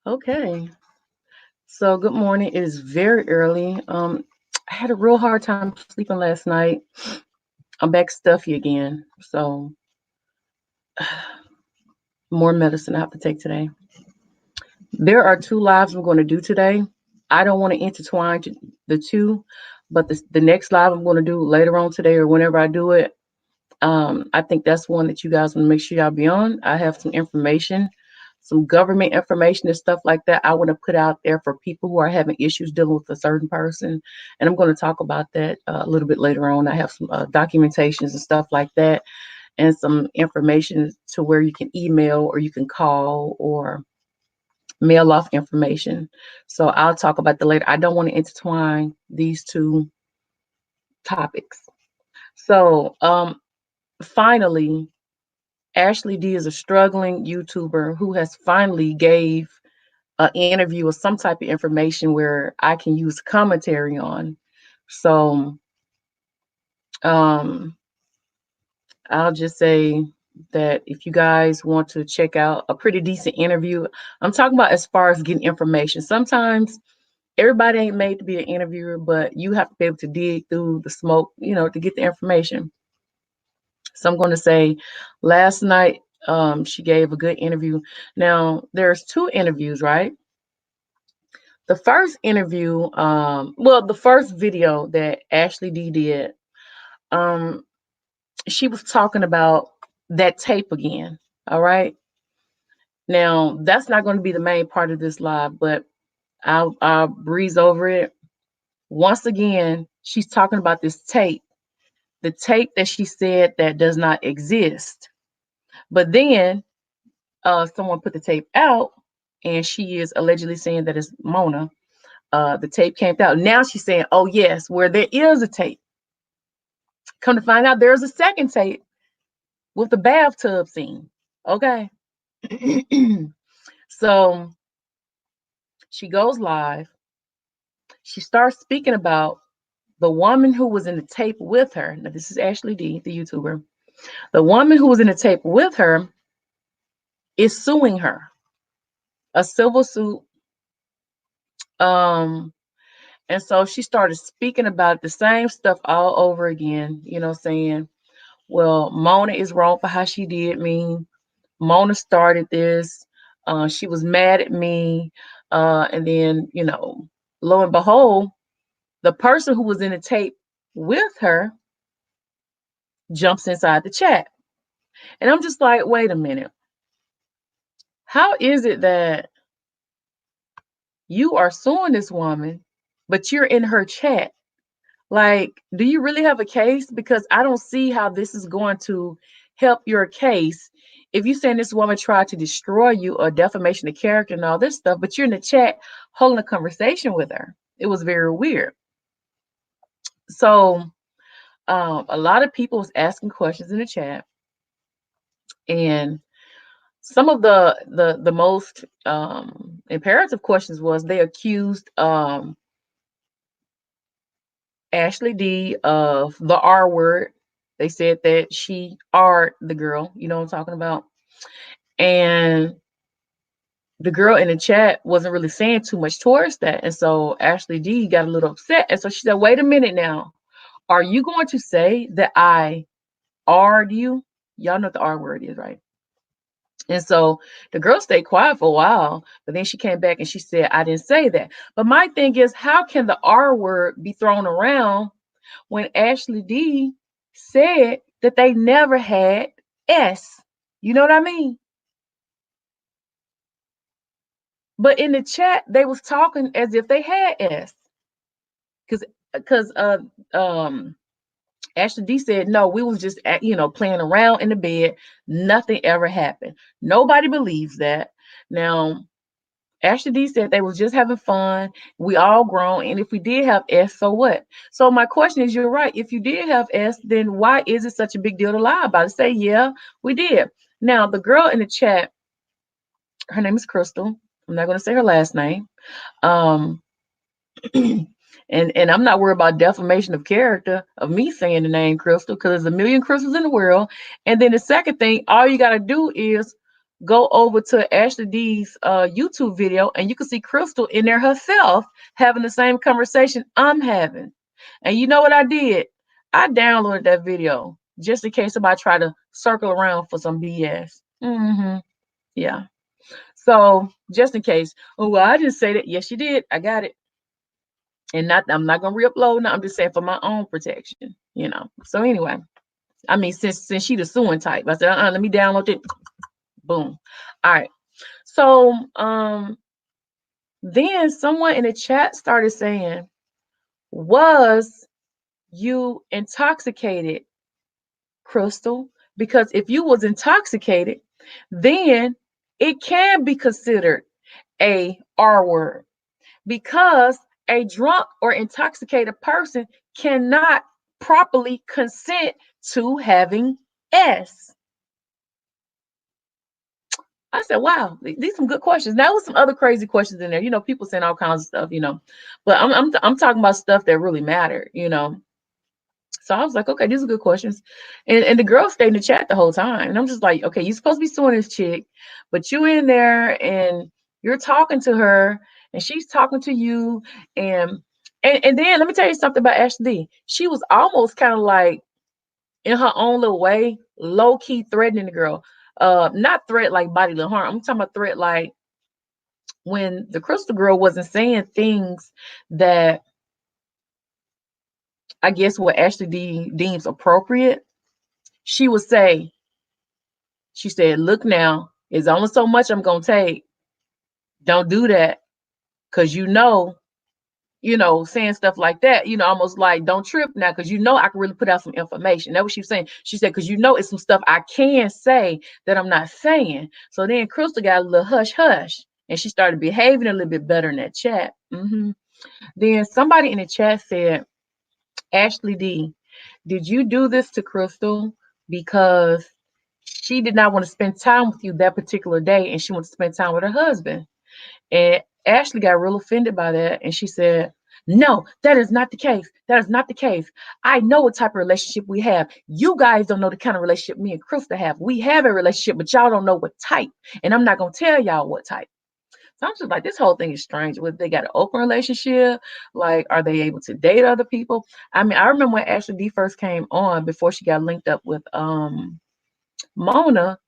Okay. So good morning. It is very early. I had a real hard time sleeping last night. I'm back stuffy again. So more medicine I have to take today. There are two lives I'm going to do today. I don't want to intertwine the two, but the next live I'm going to do later on today or whenever I do it, I think that's one that you guys want to make sure y'all be on. I have some information, some government information and stuff like that I want to put out there for people who are having issues dealing with a certain person. And I'm going to talk about that a little bit later on. I have some documentations and stuff like that, and some information to where you can email or you can call or mail off information. So I'll talk about that later. I don't want to intertwine these two topics. So finally, Ashley D is a struggling YouTuber who has finally gave an interview or some type of information where I can use commentary on. So um, I'll just say that if you guys want to check out a pretty decent interview, I'm talking about as far as getting information. Sometimes everybody ain't made to be an interviewer, but you have to be able to dig through the smoke, to get the information. So I'm going to say last night she gave a good interview. Now there's two interviews, right? The first interview, the first video that Ashley D did, um, she was talking about that tape again. All right. Now that's not going to be the main part of this live, but I'll breeze over it. Once again, she's talking about this tape, the tape that she said that does not exist. But then someone put the tape out, and she is allegedly saying that it's Mona. The tape came out. Now she's saying, oh, yes, where there is a tape. Come to find out, there's a second tape with the bathtub scene. Okay. So she goes live. She starts speaking about the woman who was in the tape with her. Now, this is Ashley D, the YouTuber. The woman who was in the tape with her is suing her, a civil suit. Um, and so she started speaking about the same stuff all over again, saying, well, Mona is wrong for how she did me. Mona started this. She was mad at me. And then, lo and behold, the person who was in the tape with her jumps inside the chat. And I'm just like, wait a minute. How is it that you are suing this woman, but you're in her chat? Like, do you really have a case? Because I don't see how this is going to help your case if you saying this woman tried to destroy you or defamation of character and all this stuff, but you're in the chat holding a conversation with her. It was very weird. So a lot of people was asking questions in the chat, and some of the most imperative questions was they accused Ashley D of the R word. They said that she R the girl, you know what I'm talking about. And the girl in the chat wasn't really saying too much towards that. And so Ashley D got a little upset. And so she said, wait a minute now. Are you going to say that I R'd you? Y'all know what the R word is, right? And so the girl stayed quiet for a while, but then she came back and she said, I didn't say that. But my thing is, how can the R word be thrown around when Ashley D said that they never had S? You know what I mean? But in the chat, they was talking as if they had S. Because Ashley D said, no, we was just playing around in the bed. Nothing ever happened. Nobody believes that. Now, Ashley D said they was just having fun. We all grown. And if we did have S, so what? So my question is, you're right. If you did have S, then why is it such a big deal to lie about it? Say, yeah, we did. Now, the girl in the chat, her name is Krystal. I'm not going to say her last name. Um, and I'm not worried about defamation of character of me saying the name Krystal, because there's a million Krystals in the world. And then the second thing, all you got to do is go over to Ashley D's YouTube video, and you can see Krystal in there herself having the same conversation I'm having. And you know what I did? I downloaded that video just in case somebody try to circle around for some BS. Yeah. So just in case. Oh, well, I didn't say that. Yes, you did. I got it. And I'm not gonna re-upload now. I'm just saying for my own protection, you know. So anyway, I mean, since she the suing type, I said, let me download it. Boom. All right. So then someone in the chat started saying, was you intoxicated, Krystal? Because if you was intoxicated, then it can be considered a R word, because a drunk or intoxicated person cannot properly consent to having S. I said, wow, these some good questions. Now, was some other crazy questions in there. You know, people saying all kinds of stuff, you know, but I'm talking about stuff that really matter, you know. So I was like, okay, these are good questions. And the girl stayed in the chat the whole time. And I'm just like, okay, you're supposed to be suing this chick, but you in there and you're talking to her and she's talking to you. And then let me tell you something about AshD. She was almost kind of like, in her own little way, low-key threatening the girl. Not threat like bodily harm. I'm talking about threat like when the Krystal girl wasn't saying things that I guess what Ashley deems appropriate, she would say, she said, look now, it's only so much I'm gonna take. Don't do that. Cause saying stuff like that, almost like don't trip now, because I can really put out some information. That's what she was saying. She said, because it's some stuff I can say that I'm not saying. So then Krystal got a little hush hush and she started behaving a little bit better in that chat. Then somebody in the chat said, Ashley D, did you do this to Krystal because she did not want to spend time with you that particular day and she wanted to spend time with her husband? And Ashley got real offended by that. And she said, no, that is not the case. That is not the case. I know what type of relationship we have. You guys don't know the kind of relationship me and Krystal have. We have a relationship, but y'all don't know what type. And I'm not going to tell y'all what type. So I'm just like, this whole thing is strange. Whether they got an open relationship, like, are they able to date other people? I mean, I remember when Ashley D first came on before she got linked up with Mona.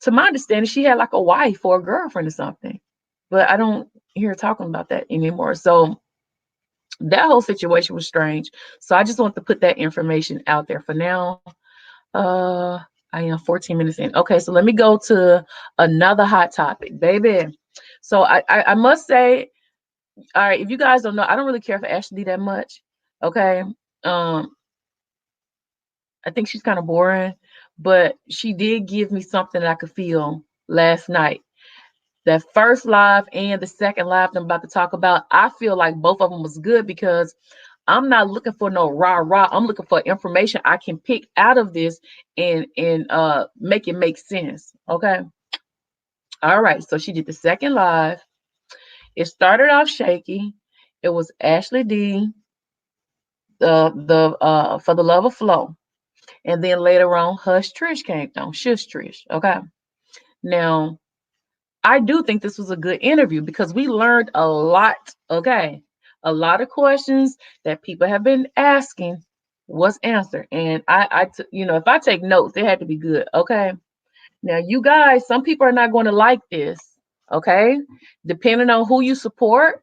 To my understanding, she had like a wife or a girlfriend or something, but I don't hear her talking about that anymore. So that whole situation was strange. So I just want to put that information out there for now. Uh, I am 14 minutes in. Okay, so let me go to another hot topic, baby. So I must say, all right, if you guys don't know, I don't really care for Ashley that much. Okay. I think she's kind of boring, but she did give me something that I could feel last night. That first live and the second live that I'm about to talk about, I feel like both of them was good because I'm not looking for no rah. I'm looking for information I can pick out of this and make it make sense. Okay. All right. So she did the second live. It started off shaky. It was Ashley D, the for the love of flow. And then later on, Hush Trish came on. Shush Trish. Okay. Now, I do think this was a good interview because we learned a lot. Okay. A lot of questions that people have been asking was answered. And if I take notes, they had to be good. Okay. Now, you guys, some people are not going to like this. Okay. Depending on who you support,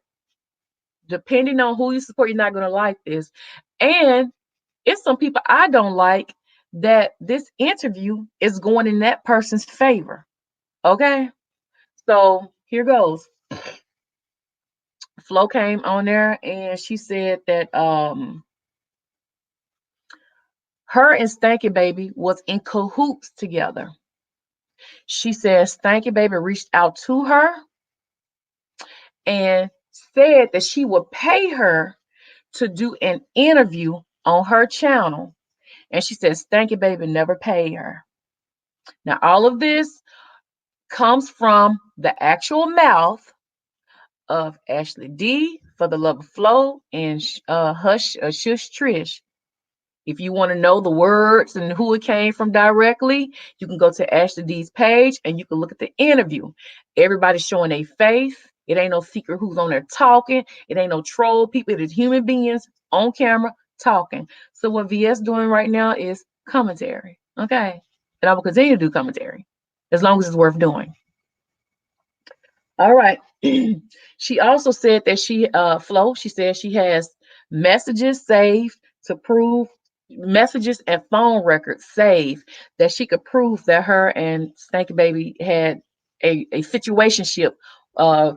you're not going to like this. And it's some people I don't like that this interview is going in that person's favor. Okay. So here goes. Flo came on there and she said that her and Stanky Baby was in cahoots together. She says Stanky Baby reached out to her and said that she would pay her to do an interview on her channel. And she said Stanky Baby never paid her. Now, all of this comes from the actual mouth of Ashley D, for the love of Flo, and Shush Trish. If you want to know the words and who it came from directly, you can go to AshD's page and you can look at the interview. Everybody's showing a face. It ain't no secret who's on there talking. It ain't no troll people. It is human beings on camera talking. So what VS doing right now is commentary. Okay. And I will continue to do commentary as long as it's worth doing. All right. She also said that she said she has messages saved to prove messages and phone records saved that she could prove that her and Stanky Baby had a situationship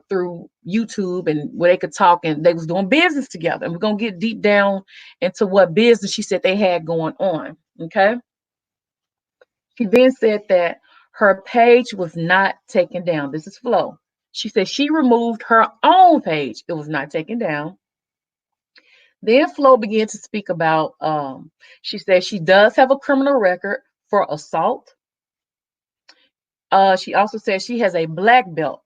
through YouTube and where they could talk and they was doing business together. And we're gonna get deep down into what business she said they had going on. Okay. She then said that her page was not taken down. This is Flo. She said she removed her own page. It was not taken down. Then Flo began to speak about, she said she does have a criminal record for assault. She also said she has a black belt.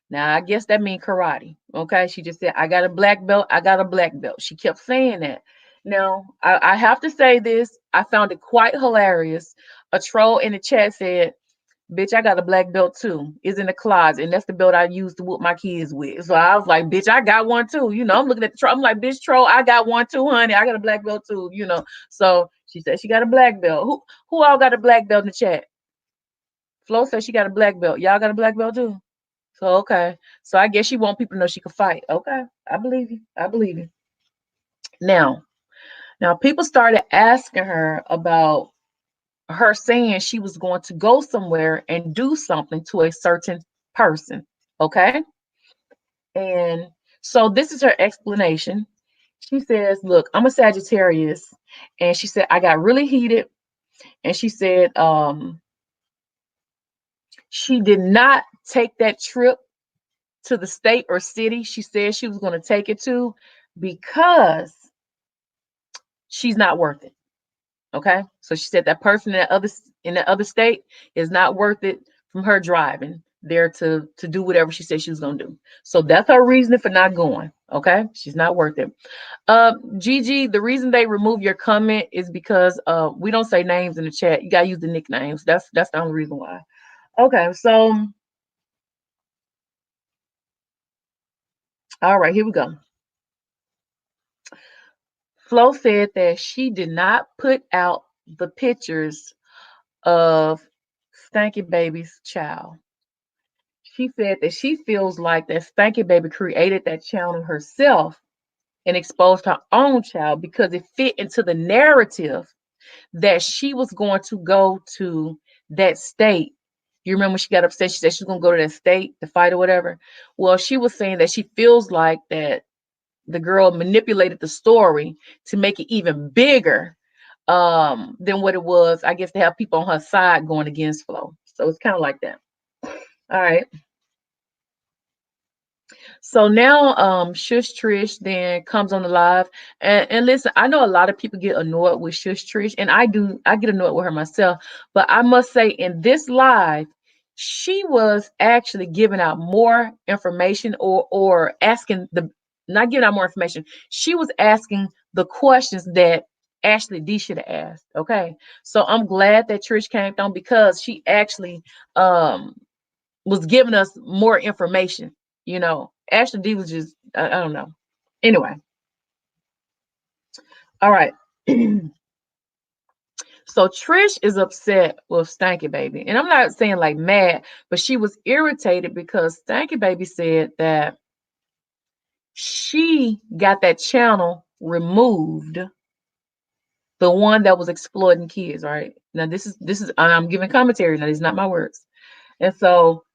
Now, I guess that means karate. Okay. She just said, I got a black belt. I got a black belt. She kept saying that. Now, I have to say this. I found it quite hilarious. A troll in the chat said, bitch, I got a black belt too. It's in the closet, and that's the belt I used to whoop my kids with. So I was like, bitch, I got one too. I'm looking at the troll. I'm like, bitch, troll, I got one too, honey. I got a black belt too. So she said she got a black belt. Who all got a black belt in the chat? Flo said she got a black belt. Y'all got a black belt too? So okay. So I guess she want people to know she can fight. Okay. I believe you. I believe you. Now people started asking her about her saying she was going to go somewhere and do something to a certain person. Okay. And so this is her explanation. She says, look, I'm a Sagittarius. And she said, I got really heated. And she said, she did not take that trip to the state or city she said she was going to take it to because she's not worth it. Okay. So she said that person in the other state is not worth it from her driving there to do whatever she said she was gonna do. So that's her reasoning for not going. Okay. She's not worth it. Gigi, the reason they remove your comment is because we don't say names in the chat. You gotta use the nicknames. That's the only reason why. Okay, so all right, here we go. Flo said that she did not put out the pictures of Stanky Baby's child. She said that she feels like that Stanky Baby created that channel herself and exposed her own child because it fit into the narrative that she was going to go to that state. You remember when she got upset, she said she was going to go to that state to fight or whatever. Well, she was saying that she feels like that the girl manipulated the story to make it even bigger than what it was, I guess, to have people on her side going against Flo. So it's kind of like that. All right. So now Shush Trish then comes on the live. And listen, I know a lot of people get annoyed with Shush Trish, and I get annoyed with her myself. But I must say, in this live, she was actually giving out more information or asking the not giving out more information. She was asking the questions that AshD should have asked. Okay. So I'm glad that Trish came on because she actually was giving us more information. AshD was just, I don't know. Anyway, all right. So Trish is upset with Stanky Baby. And I'm not saying like mad, but she was irritated because Stanky Baby said that she got that channel removed, the one that was exploiting kids, right? Now this is I'm giving commentary. Now these are not my words. And so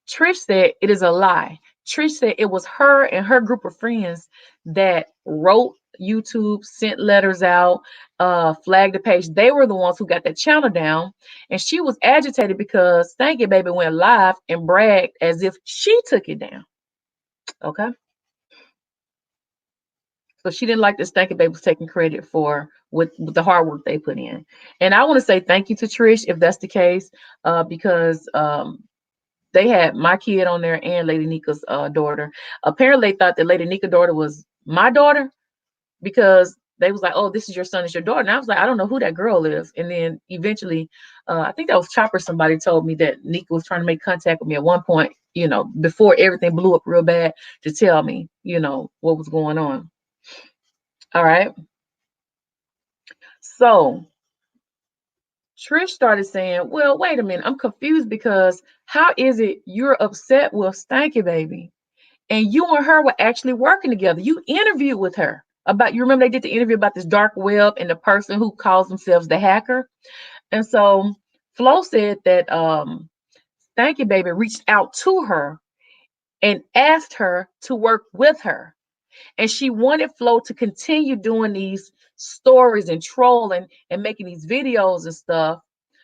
Trish said it is a lie. Trish said it was her and her group of friends that wrote YouTube, sent letters out, flagged the page. They were the ones who got that channel down. And she was agitated because Stanky Baby went live and bragged as if she took it down. Okay. So she didn't like that Stanky Baby was taking credit for with the hard work they put in. And I want to say thank you to Trish if that's the case, because they had my kid on there and Lady Nika's daughter. Apparently, they thought that Lady Nika's daughter was my daughter because they was like, oh, this is your son, it's your daughter. And I was like, I don't know who that girl is. And then eventually, I think that was Chopper. Somebody told me that Nika was trying to make contact with me at one point, before everything blew up real bad, to tell me, what was going on. All right. So Trish started saying, well, wait a minute, I'm confused because how is it you're upset with Stanky Baby and you and her were actually working together? You interviewed with her about, you remember they did the interview about this dark web and the person who calls themselves the hacker. And so Flo said that Stanky Baby reached out to her and asked her to work with her. And she wanted Flo to continue doing these stories and trolling and making these videos and stuff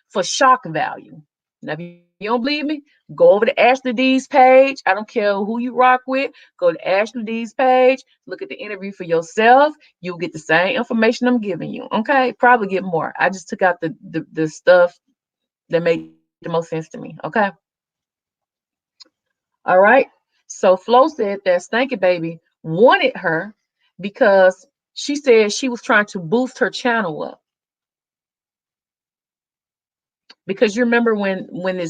for shock value. Now, if you don't believe me, go over to Ashley D's page. I don't care who you rock with. Go to Ashley D's page. Look at the interview for yourself. You'll get the same information I'm giving you. Okay, probably get more. I just took out the stuff that made the most sense to me. Okay. All right. So Flo said that Stanky Baby wanted her because she said she was trying to boost her channel up. Because you remember when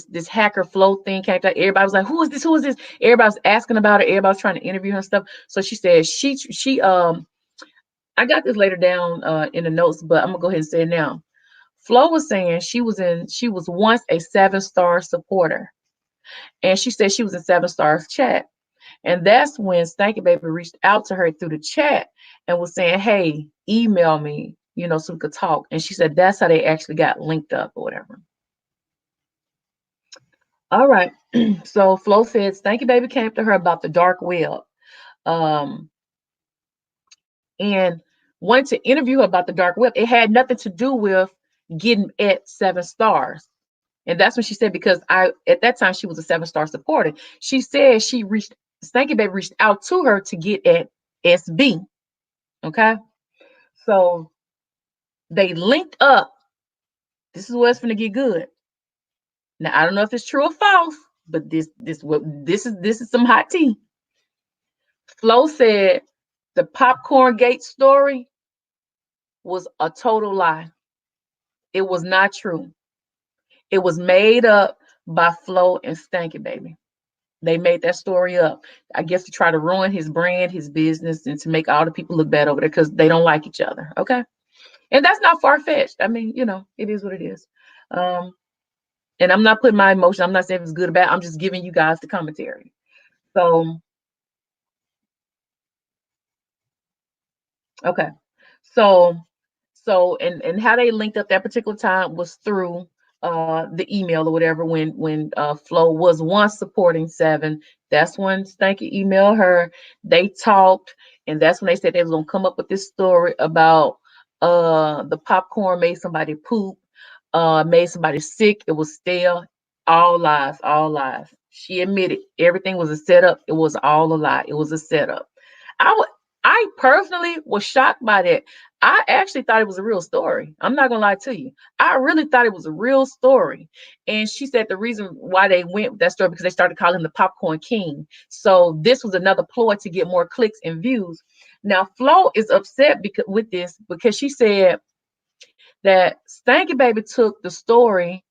this hacker Flo thing came out, everybody was like, who is this? Who is this? Everybody was asking about it. Everybody was trying to interview her and stuff. So she said she I got this later down in the notes, but I'm gonna go ahead and say it now. Flo was saying she was once a 7-star supporter. And she said she was in 7 Stars chat. And that's when Stanky Baby reached out to her through the chat and was saying, hey, email me, so we could talk. And she said that's how they actually got linked up or whatever. All right. So Flo said Stanky Baby came to her about the dark web. Um, and wanted to interview her about the dark web. It had nothing to do with getting at 7 stars. And that's when she said, because at that time she was a 7-star supporter. She said Stanky Baby reached out to her to get at SB. Okay. So they linked up. This is where it's gonna get good. Now I don't know if it's true or false, but this is some hot tea. Flo said the Popcorn Gate story was a total lie. It was not true. It was made up by Flo and Stanky Baby. They made that story up, I guess, to try to ruin his brand, his business, and to make all the people look bad over there because they don't like each other. Okay. And that's not far-fetched. I mean, it is what it is. And I'm not putting my emotion. I'm not saying if it's good or bad. I'm just giving you guys the commentary. So, okay. So, and how they linked up that particular time was through the email or whatever. When Flo was once supporting 7, that's when Stanky emailed her. They talked, and that's when they said they was gonna come up with this story about the popcorn made somebody poop, made somebody sick. It was stale. All lies, all lies. She admitted everything was a setup. It was all a lie. It was a setup. I personally was shocked by that. I actually thought it was a real story. I'm not gonna lie to you. I really thought it was a real story. And she said the reason why they went with that story because they started calling him the Popcorn King. So this was another ploy to get more clicks and views. Now Flo is upset with this because she said that Stanky Baby took the story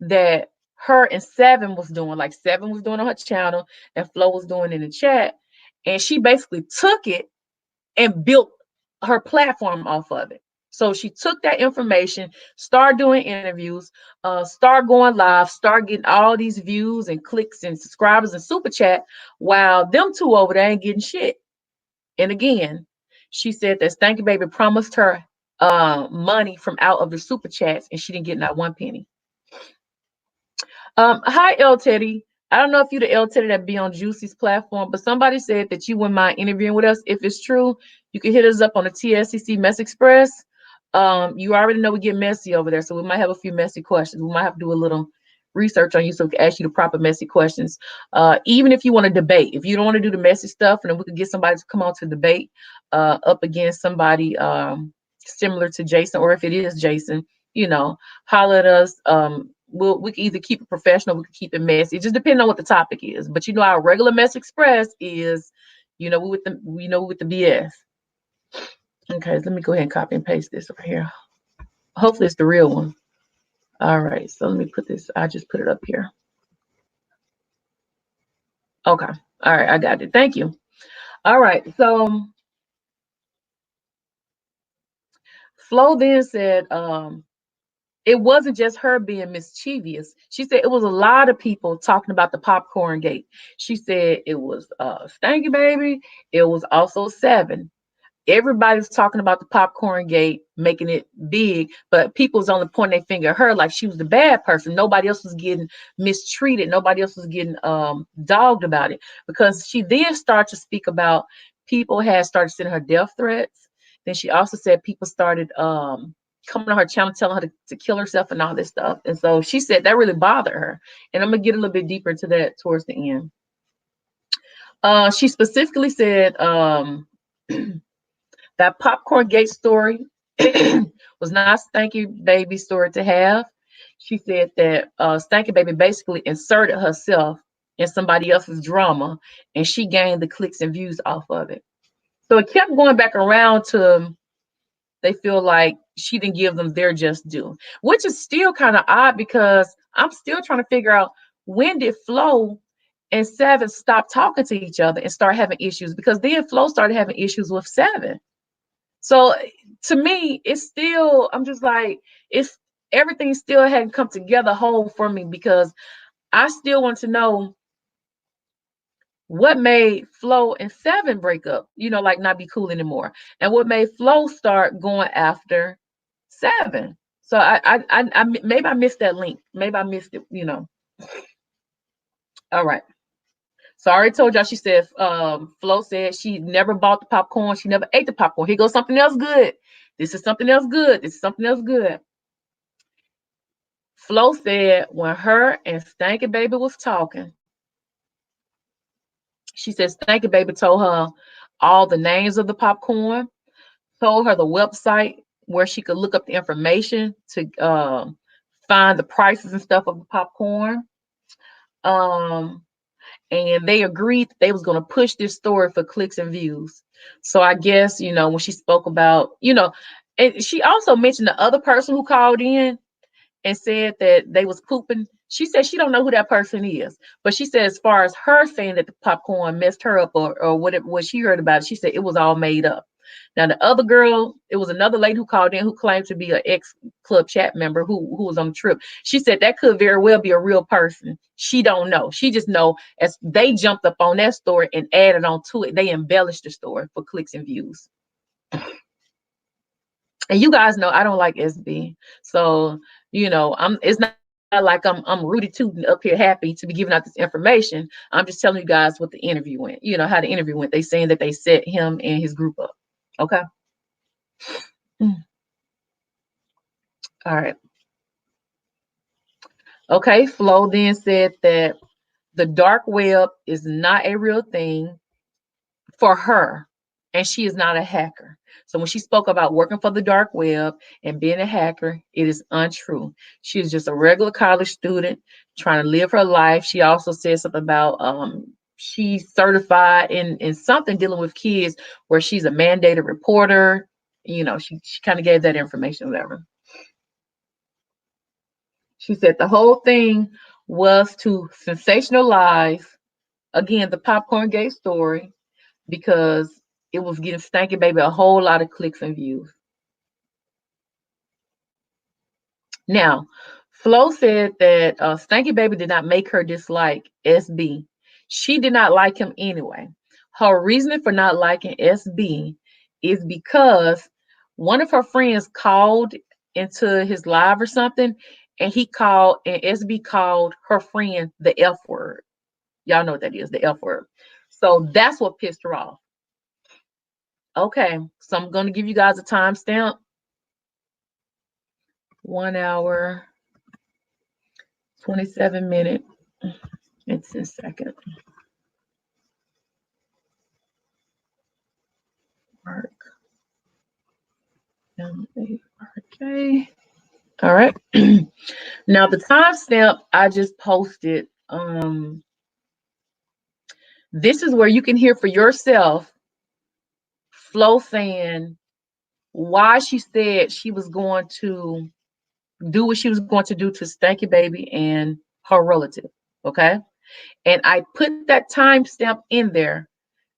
that her and 7 was doing, like 7 was doing on her channel and Flo was doing in the chat, and she basically took it and built her platform off of it. So she took that information, started doing interviews, start going live, start getting all these views and clicks and subscribers and super chat, while them two over there ain't getting shit. And again, she said that Stanky Baby promised her money from out of the super chats, and she didn't get not one penny. Hi, L Teddy. I don't know if you're the L Teddy that be on Juicy's platform, but somebody said that you wouldn't mind interviewing with us. If it's true, you can hit us up on the tscc Mess Express. You already know we get messy over there, so we might have a few messy questions. We might have to do a little research on you so we can ask you the proper messy questions. Even if you want to debate, if you don't want to do the messy stuff, and then we could get somebody to come on to debate up against somebody similar to Jason, or if it is Jason, holler at us. We can either keep it professional, we can keep it messy. It just depends on what the topic is. But our regular Mess Express is, with the BS. Okay, let me go ahead and copy and paste this over here. Hopefully it's the real one. All right, so let me put this, I just put it up here. Okay, all right, I got it. Thank you. All right, so Flo then said, it wasn't just her being mischievous. She said it was a lot of people talking about the popcorn gate. She said it was Stanky Baby. It was also Seven. Everybody's talking about the popcorn gate, making it big, but people's only pointing their finger at her like she was the bad person. Nobody else was getting mistreated. Nobody else was getting dogged about it, because she then started to speak about people had started sending her death threats. Then she also said people started coming on her channel telling her to kill herself and all this stuff. And so she said that really bothered her. And I'm gonna get a little bit deeper into that towards the end. She specifically said that popcorn gate story was not Stanky Baby's story to have. She said that Stanky Baby basically inserted herself in somebody else's drama, and she gained the clicks and views off of it. So it kept going back around to they feel like she didn't give them their just due, which is still kind of odd because I'm still trying to figure out when did Flo and Seven stop talking to each other and start having issues, because then Flo started having issues with Seven. So to me, it's still, I'm just like, it's everything still hadn't come together whole for me, because I still want to know what made Flo and Seven break up, like not be cool anymore. And what made Flo start going after Seven. So I maybe I missed that link. Maybe I missed it. All right. So I already told y'all, she said, Flo said she never bought the popcorn. She never ate the popcorn. Here goes something else good. This is something else good. This is something else good. Flo said when her and Stanky Baby was talking, she said Stanky Baby told her all the names of the popcorn, told her the website where she could look up the information to find the prices and stuff of the popcorn. Um, and they agreed that they was going to push this story for clicks and views. So I guess, when she spoke about, and she also mentioned the other person who called in and said that they was pooping. She said she don't know who that person is, but she said as far as her saying that the popcorn messed her up or whatever, what she heard about it, she said it was all made up. Now the other girl, it was another lady who called in who claimed to be an ex club chat member who was on the trip. She said that could very well be a real person. She don't know. She just know as they jumped up on that story and added on to it, they embellished the story for clicks and views. And you guys know I don't like SB. So, it's not like I'm Rudy Tootin up here happy to be giving out this information. I'm just telling you guys what the interview went, how the interview went. They saying that they set him and his group up. Okay. All right. Okay. Flo then said that the dark web is not a real thing for her, and she is not a hacker. So when she spoke about working for the dark web and being a hacker, it is untrue. She is just a regular college student trying to live her life. She also said something about she's certified in something dealing with kids where she's a mandated reporter. She kind of gave that information, whatever. She said the whole thing was to sensationalize again the popcorn gate story because it was getting Stanky Baby a whole lot of clicks and views. Now, Flo said that Stanky Baby did not make her dislike SB. She did not like him anyway. Her reasoning for not liking SB is because one of her friends called into his live or something, and SB called her friend the F word. Y'all know what that is, the F word. So that's what pissed her off. Okay, so I'm going to give you guys a timestamp. 1 hour, 27 minutes, and 10 seconds. Mark. Okay. All right. Now the timestamp I just posted. This is where you can hear for yourself Flo saying why she said she was going to do what she was going to do to Stanky Baby and her relative. Okay. And I put that timestamp in there.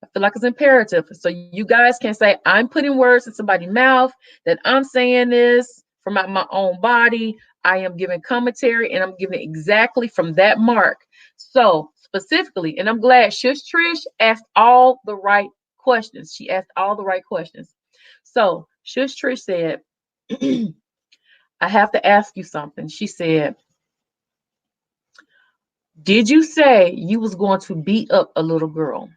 I feel like it's imperative. So you guys can say, I'm putting words in somebody's mouth, that I'm saying this from my own body. I am giving commentary and I'm giving it exactly from that mark. So specifically, and I'm glad Shush Trish asked all the right questions. She asked all the right questions. So Shush Trish said, I have to ask you something. She said, did you say you was going to beat up a little girl?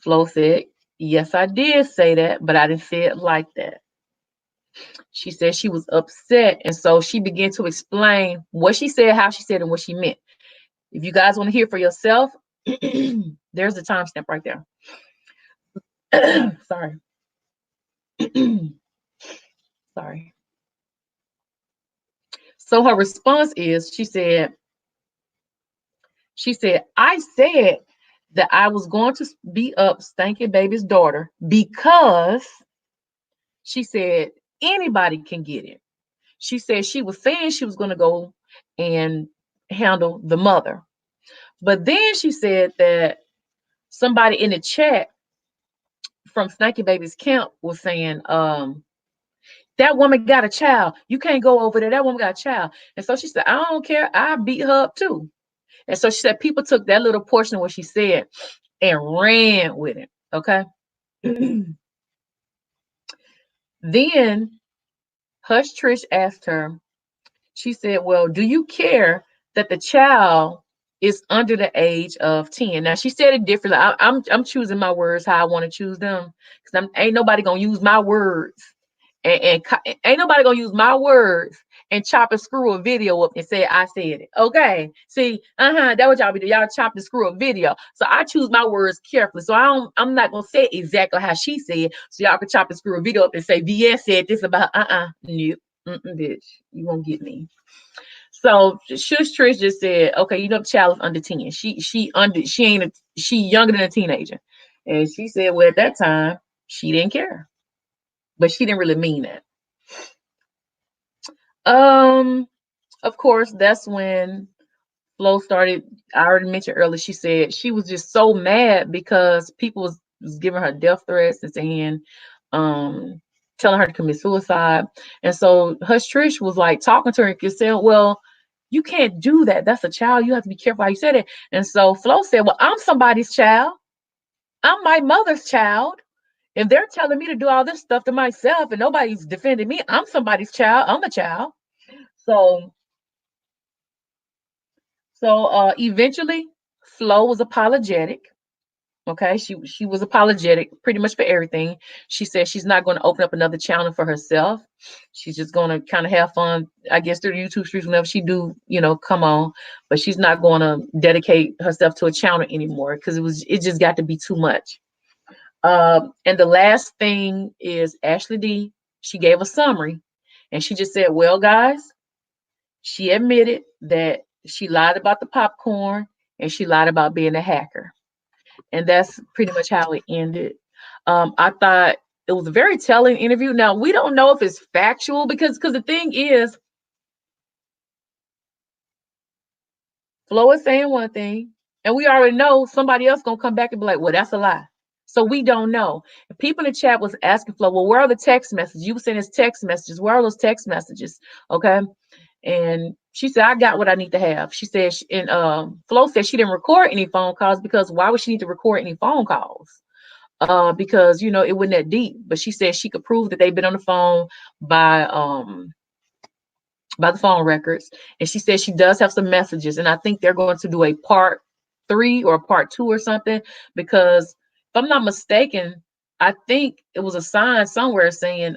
Flo said, yes, I did say that, but I didn't say it like that. She said she was upset. And so she began to explain what she said, how she said, and what she meant. If you guys want to hear for yourself, there's the timestamp right there. Sorry. Sorry. So her response is, she said, I said that I was going to beat up Stanky Baby's daughter because she said anybody can get it. She said she was saying she was going to go and handle the mother. But then she said that somebody in the chat from Stanky Baby's camp was saying, that woman got a child. You can't go over there. That woman got a child. And so she said, I don't care. I beat her up too. And so she said people took that little portion of what she said and ran with it. Okay. Then Hush Trish asked her, she said, well, do you care that the child is under the age of 10? Now she said it differently. I'm choosing my words how I want to choose them, because ain't nobody gonna use my words and ain't nobody gonna use my words and chop and screw a video up and say I said it. Okay. See, that what y'all be doing. Y'all chop and screw a video. So I choose my words carefully. So I'm not gonna say exactly how she said. So y'all can chop and screw a video up and say VS said this about nope. Bitch, you won't get me. So Shush Trish just said, okay, you know the child is under 10. She younger than a teenager. And she said, well, at that time, she didn't care. But she didn't really mean that. Of course, that's when Flo started. I already mentioned earlier, she said she was just so mad because people was giving her death threats and saying, telling her to commit suicide. And so Hush Trish was like talking to her and saying, well, you can't do that. That's a child. You have to be careful how you said it. And so Flo said, well, I'm somebody's child. I'm my mother's child. If they're telling me to do all this stuff to myself and nobody's defending me, I'm somebody's child. I'm a child. So eventually Flo was apologetic. Okay, she was apologetic pretty much for everything. She said she's not going to open up another channel for herself. She's just going to kind of have fun, I guess, through the YouTube streets whenever she do, come on. But she's not going to dedicate herself to a channel anymore because it just got to be too much. And the last thing is AshD. She gave a summary, and she just said, "Well, guys, she admitted that she lied about the popcorn and she lied about being a hacker." And that's pretty much how it ended. I thought it was a very telling interview. Now we don't know if it's factual because the thing is, Flo is saying one thing, and we already know somebody else gonna come back and be like, "Well, that's a lie." So we don't know. People in the chat was asking Flo, "Well, where are the text messages? You were saying it's text messages. Where are those text messages?" Okay, and she said, "I got what I need to have." She said, and Flo said she didn't record any phone calls because why would she need to record any phone calls? Because it wasn't that deep. But she said she could prove that they've been on the phone by the phone records. And she said she does have some messages, and I think they're going to do a part 3 or part 2 or something, because if I'm not mistaken, I think it was a sign somewhere saying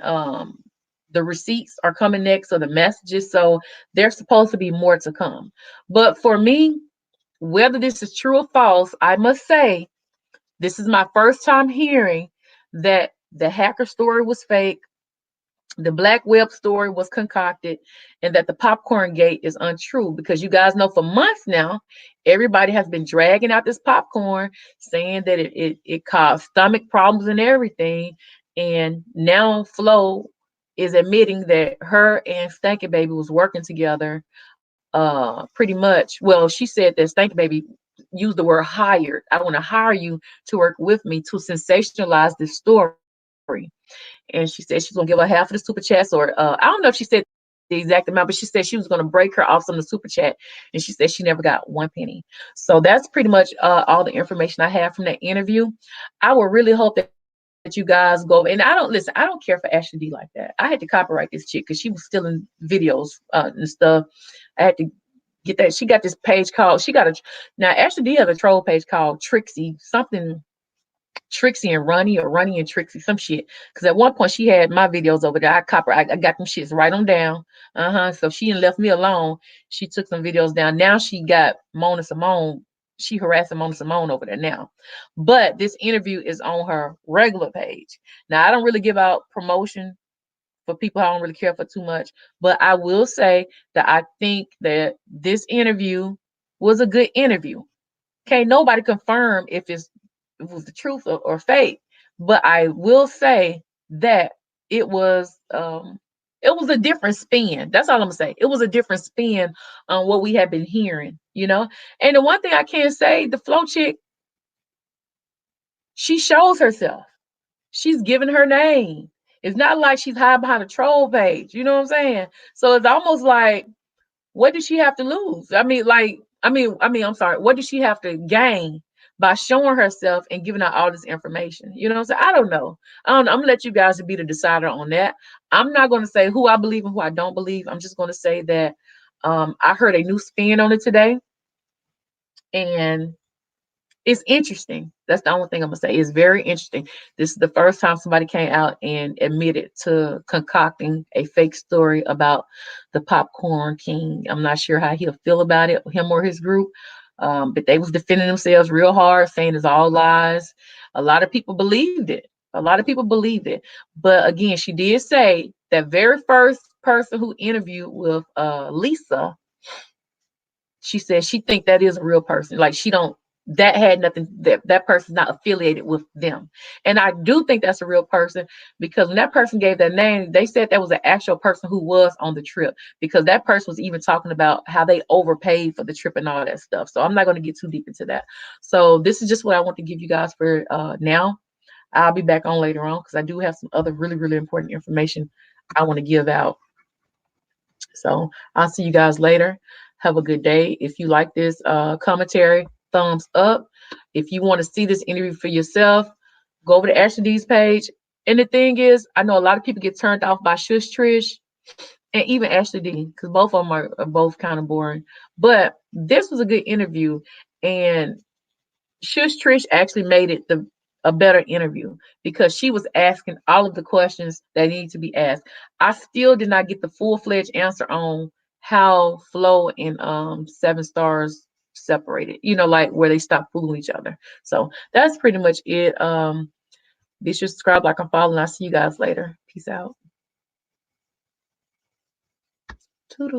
the receipts are coming next, or the messages. So there's supposed to be more to come. But for me, whether this is true or false, I must say this is my first time hearing that the hacker story was fake, the black web story was concocted, and that the popcorn gate is untrue. Because you guys know for months now, everybody has been dragging out this popcorn, saying that it caused stomach problems and everything. And now Flo is admitting that her and Stanky Baby was working together. Pretty much. Well, she said that Stanky Baby used the word hired. I want to hire you to work with me to sensationalize this story. And she said she's gonna give her half of the super chats, or I don't know if she said the exact amount, but she said she was gonna break her off some of the super chat, and she said she never got one penny. So that's pretty much all the information I have from that interview. I would really hope that you guys go, and I don't listen. I don't care for AshD like that. I had to copyright this chick because she was stealing videos and stuff. I had to get that. She got this page called. She got a now. AshD has a troll page called Trixie something Trixie and Runny, or Runny and Trixie, some shit. Because at one point she had my videos over there. I got them shits, write them down. So she didn't left me alone. She took some videos down. Now she got Mona Simone. She harassing Mona Simone over there now. But this interview is on her regular page. Now I don't really give out promotion for people I don't really care for too much. But I will say that I think that this interview was a good interview. Can't nobody confirm if it was the truth or fake, but I will say that it was um it was a different spin. That's all I'm gonna say. It was a different spin on what we have been hearing. And the one thing I can say, the Flow chick, she shows herself. She's giving her name. It's not like she's hiding behind a troll page. You know what I'm saying? So it's almost like, what does she have to lose? I'm sorry. What does she have to gain by showing herself and giving out all this information? You know what I'm saying? I don't know. I don't know. I'm gonna let you guys be the decider on that. I'm not gonna say who I believe and who I don't believe. I'm just gonna say that I heard a new spin on it today, and it's interesting. That's the only thing I'm gonna say. It's very interesting. This is the first time somebody came out and admitted to concocting a fake story about the Popcorn King. I'm not sure how he'll feel about it, him or his group. But they was defending themselves real hard, saying it's all lies. A lot of people believed it. A lot of people believed it. But again, she did say that very first person who interviewed with Lisa, she said she think that is a real person. Like, she don't, that had nothing, that person's not affiliated with them. And I do think that's a real person, because when that person gave that name, they said that was an actual person who was on the trip, because that person was even talking about how they overpaid for the trip and all that stuff. So I'm not going to get too deep into that. So this is just what I want to give you guys for now. I'll be back on later on because I do have some other really, really important information I want to give out. So I'll see you guys later. Have a good day. If you like this commentary, thumbs up. If you want to see this interview for yourself, go over to AshD's page. And the thing is, I know a lot of people get turned off by Shush Trish and even AshD, because both of them are both kind of boring. But this was a good interview. And Shush Trish actually made it a better interview, because she was asking all of the questions that need to be asked. I still did not get the full-fledged answer on how Flo and Seven Stars separated, like where they stopped fooling each other. So that's pretty much it. Be sure to subscribe, like, and follow, and I'll see you guys later. Peace out. Toodles.